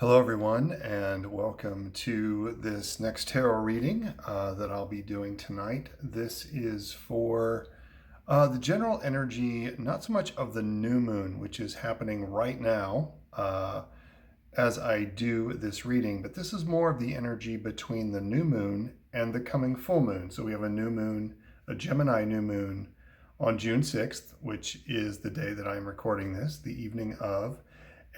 Hello, everyone, and welcome to this next tarot reading that I'll be doing tonight. This is for the general energy, not so much of the new moon, which is happening right now as I do this reading, but this is more of the energy between the new moon and the coming full moon. So we have a new moon, a Gemini new moon on June 6th, which is the day that I'm recording this, the evening of.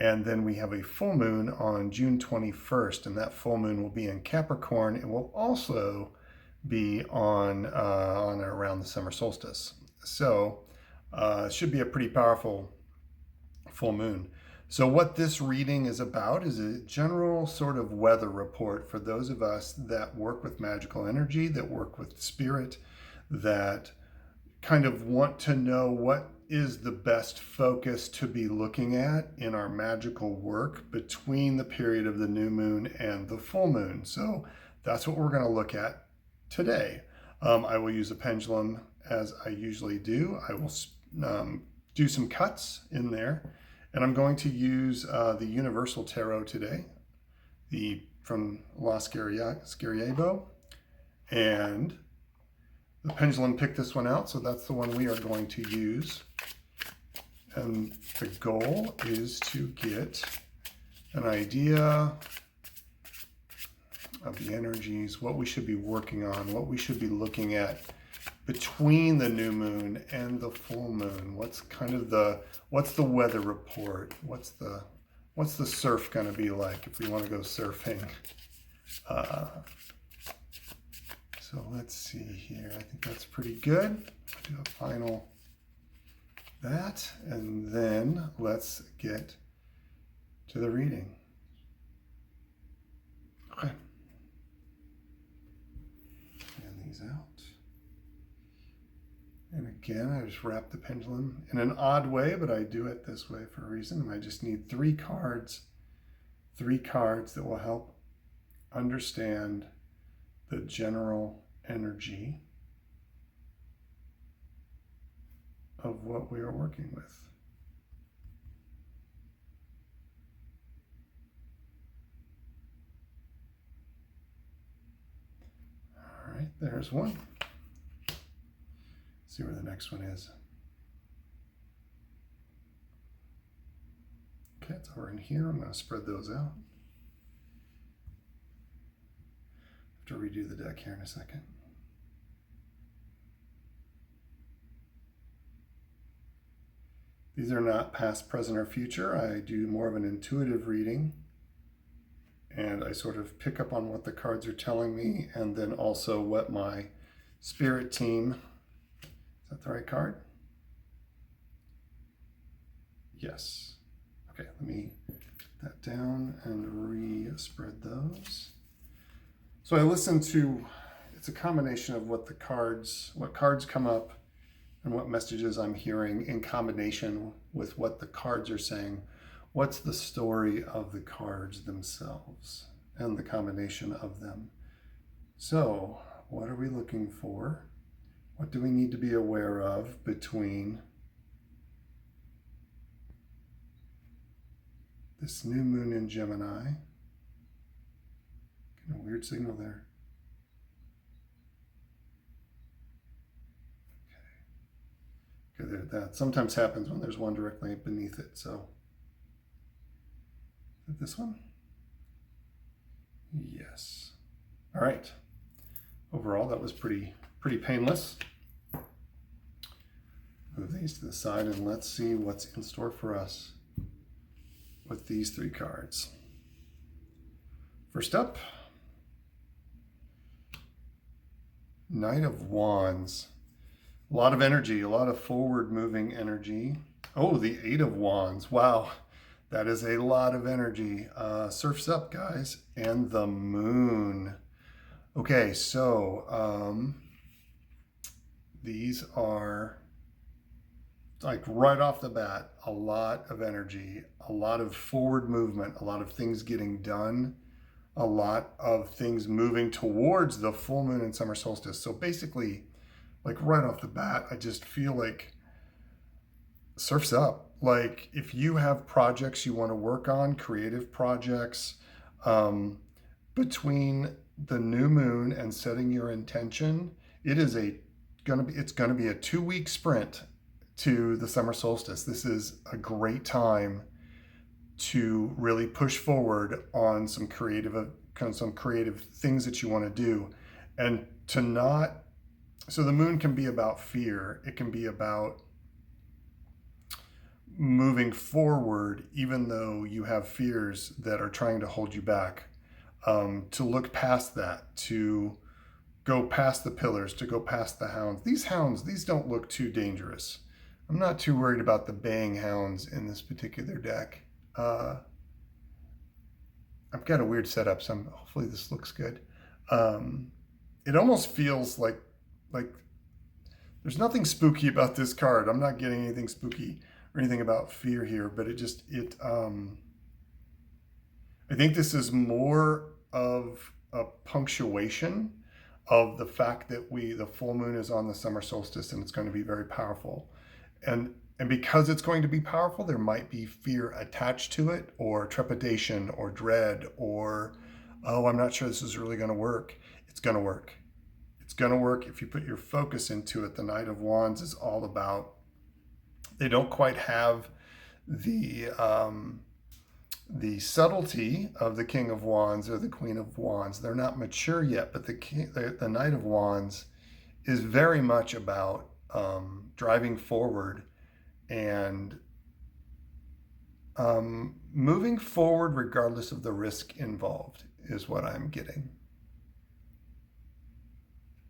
And then we have a full moon on June 21st, and that full moon will be in Capricorn. It will also be on or around the summer solstice. So it should be a pretty powerful full moon. So what this reading is about is a general sort of weather report for those of us that work with magical energy, that work with spirit, that kind of want to know what is the best focus to be looking at in our magical work between the period of the new moon and the full moon. So that's what we're going to look at today. I will use a pendulum as I usually do. I will do some cuts in there, and I'm going to use the Universal Tarot today, from La Scariabo, and the pendulum picked this one out, so that's the one we are going to use. And the goal is to get an idea of the energies, what we should be working on, what we should be looking at between the new moon and the full moon. What's the weather report? What's the surf going to be like if we want to go surfing? So let's see here. I think that's pretty good. I'll do a final that, and then let's get to the reading. Okay. And these out. And again, I just wrap the pendulum in an odd way, but I do it this way for a reason. I just need three cards that will help understand the general energy of what we are working with. All right, there's one. See where the next one is. Okay, it's over in here. I'm going to spread those out. To redo the deck here in a second. These are not past, present, or future. I do more of an intuitive reading, and I sort of pick up on what the cards are telling me, and then also what my spirit team, is that the right card? Yes. Okay, let me put that down and re-spread those. So I listen to, it's a combination of what cards come up and what messages I'm hearing in combination with what the cards are saying. What's the story of the cards themselves and the combination of them? So what are we looking for? What do we need to be aware of between this new moon in Gemini? A weird signal there. Okay, there, that sometimes happens when there's one directly beneath it. So, is it this one? Yes. All right. Overall, that was pretty painless. Move these to the side and let's see what's in store for us with these three cards. First up, Knight of Wands. A lot of energy, a lot of forward moving energy. Oh, the Eight of Wands. Wow, that is a lot of energy. Surf's up, guys. And the Moon. Okay, so these are, like right off the bat, a lot of energy, a lot of forward movement, a lot of things getting done, a lot of things moving towards the full moon and summer solstice. So basically, like right off the bat, I just feel like surf's up. like if you have projects you want to work on, creative projects, um, between the new moon and setting your intention, it is it's going to be a 2 week sprint to the summer solstice. This is a great time to really push forward on some creative things that you want to do, and to not. So the moon can be about fear. It can be about moving forward, even though you have fears that are trying to hold you back. To look past that, to go past the pillars, to go past the hounds. These don't look too dangerous. I'm not too worried about the baying hounds in this particular deck. I've got a weird setup, so hopefully this looks good. It almost feels like there's nothing spooky about this card. I'm not getting anything spooky or anything about fear here, but I think this is more of a punctuation of the fact that the full moon is on the summer solstice, and it's going to be very powerful. And because it's going to be powerful, there might be fear attached to it, or trepidation, or dread, or, oh, I'm not sure this is really going to work. It's going to work. It's going to work if you put your focus into it. The Knight of Wands is all about, they don't quite have the subtlety of the King of Wands or the Queen of Wands. They're not mature yet, but the Knight of Wands is very much about driving forward and moving forward regardless of the risk involved, is what I'm getting.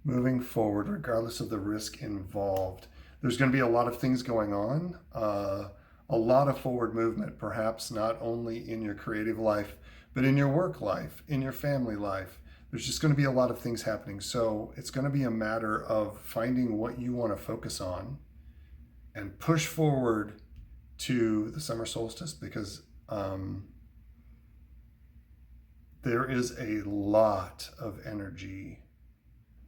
Moving forward regardless of the risk involved. There's going to be a lot of things going on, a lot of forward movement, perhaps not only in your creative life, but in your work life, in your family life. There's just going to be a lot of things happening. So it's going to be a matter of finding what you want to focus on and push forward to the summer solstice, because there is a lot of energy,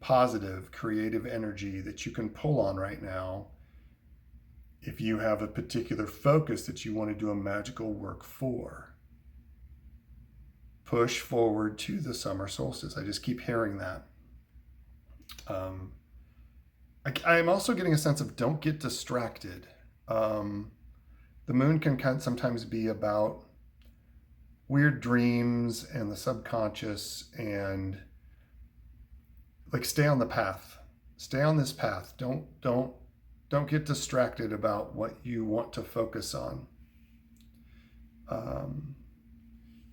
positive, creative energy that you can pull on right now if you have a particular focus that you want to do a magical work for. Push forward to the summer solstice. I just keep hearing that. I'm also getting a sense of don't get distracted. The moon can sometimes be about weird dreams and the subconscious, and like stay on the path. Stay on this path. Don't get distracted about what you want to focus on.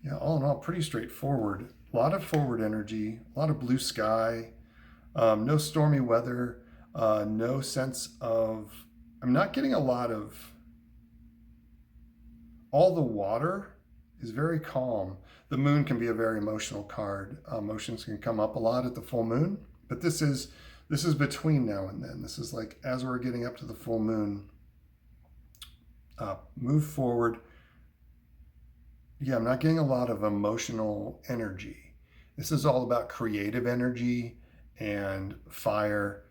Yeah, all in all, pretty straightforward. A lot of forward energy, a lot of blue sky, no stormy weather, no sense of, I'm not getting a lot of, all the water is very calm. The moon can be a very emotional card. Emotions can come up a lot at the full moon, but this is between now and then. This is like as we're getting up to the full moon, move forward. Yeah, I'm not getting a lot of emotional energy. This is all about creative energy and fire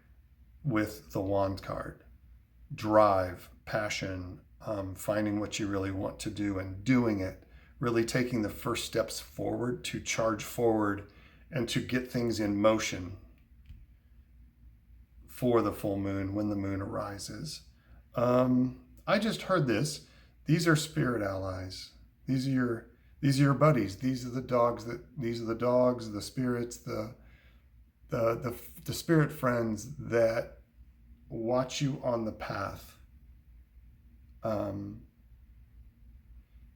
with the wand card. Drive, passion, finding what you really want to do and doing it. Really taking the first steps forward to charge forward and to get things in motion for the full moon when the moon arises. I just heard this. These are spirit allies. These are your buddies. These are the dogs, the spirits, the spirit friends that watch you on the path.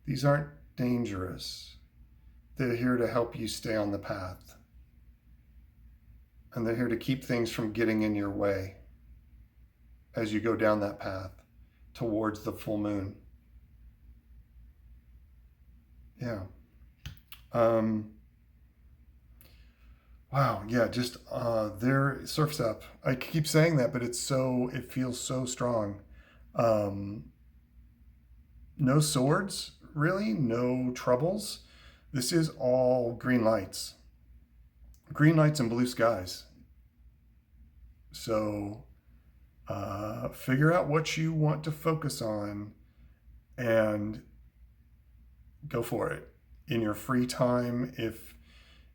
These aren't dangerous. They're here to help you stay on the path. And they're here to keep things from getting in your way as you go down that path towards the full moon. Yeah. Wow. Yeah. Just there, surf's up. I keep saying that, but it feels so strong. No swords, really. No troubles. This is all green lights and blue skies. So figure out what you want to focus on and go for it. In your free time, if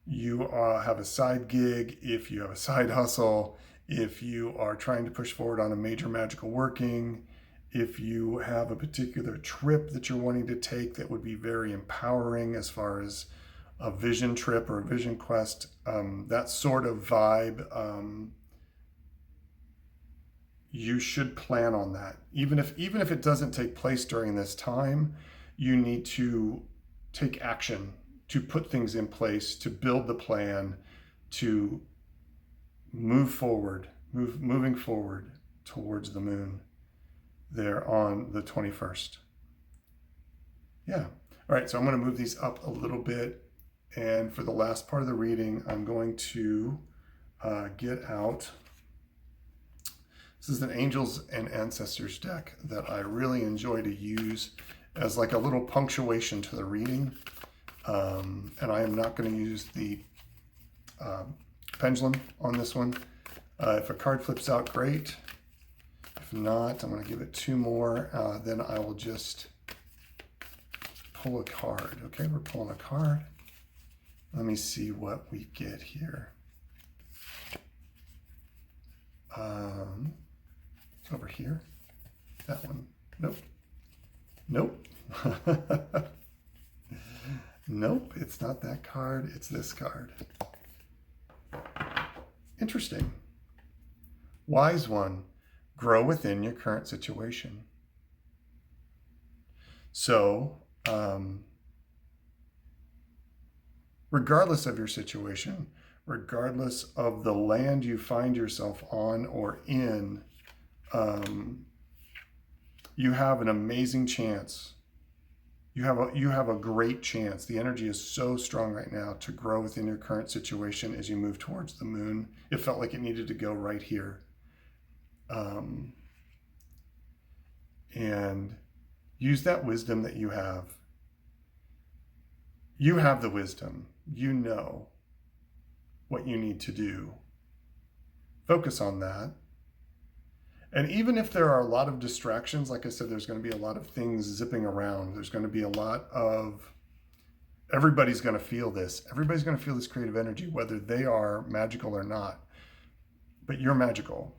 you have a side gig, if you have a side hustle, if you are trying to push forward on a major magical working, if you have a particular trip that you're wanting to take that would be very empowering as far as a vision trip or a vision quest, that sort of vibe, you should plan on that. Even if it doesn't take place during this time, you need to take action, to put things in place, to build the plan, to moving forward towards the moon there on the 21st. Yeah. All right, so I'm going to move these up a little bit. And for the last part of the reading, I'm going to get out. This is an Angels and Ancestors deck that I really enjoy to use as like a little punctuation to the reading. And I am not going to use the pendulum on this one. If a card flips out, great. If not, I'm going to give it 2 more. Then I will just pull a card. Okay, we're pulling a card. Let me see what we get here. Over here. That one. Nope. Nope. Nope, it's not that card. It's this card. Interesting. Wise one. Grow within your current situation. So, regardless of your situation, regardless of the land you find yourself on or in, you have an amazing chance. You have a great chance. The energy is so strong right now to grow within your current situation as you move towards the moon. It felt like it needed to go right here. And use that wisdom that you have. You have the wisdom. You know what you need to do. Focus on that. And even if there are a lot of distractions, like I said, there's going to be a lot of things zipping around. There's going to be a lot of, everybody's going to feel this. Everybody's going to feel this creative energy, whether they are magical or not. But you're magical.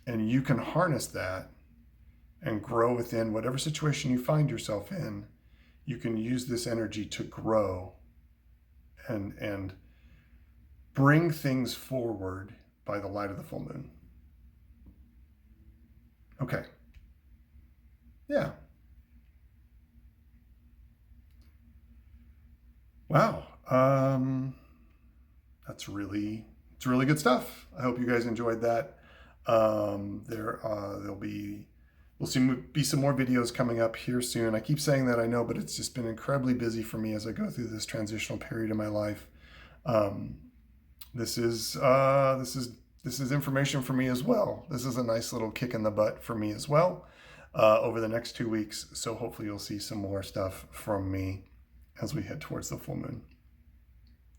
And you can harness that and grow within whatever situation you find yourself in. You can use this energy to grow and bring things forward by the light of the full moon. Okay. Yeah. Wow. It's really good stuff. I hope you guys enjoyed that. There'll be some more videos coming up here soon. I keep saying that, I know, but it's just been incredibly busy for me as I go through this transitional period in my life. This is information for me as well. This is a nice little kick in the butt for me as well over the next 2 weeks. So hopefully you'll see some more stuff from me as we head towards the full moon.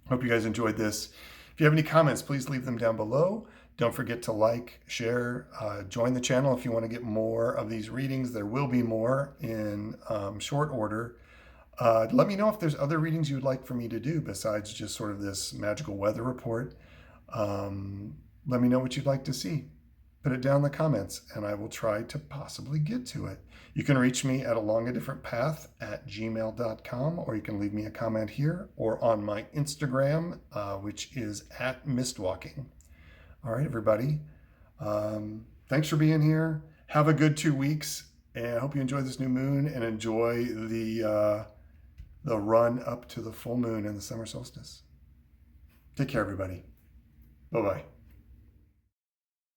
Hope you guys enjoyed this. If you have any comments, please leave them down below. Don't forget to like, share, join the channel if you want to get more of these readings. There will be more in short order. Let me know if there's other readings you'd like for me to do besides just sort of this magical weather report. Let me know what you'd like to see. Put it down in the comments and I will try to possibly get to it. You can reach me at alongadifferentpath@gmail.com, or you can leave me a comment here or on my Instagram, which is @mistwalking. All right, everybody. Thanks for being here. Have a good 2 weeks, and I hope you enjoy this new moon and enjoy the run up to the full moon and the summer solstice. Take care, everybody. Bye-bye.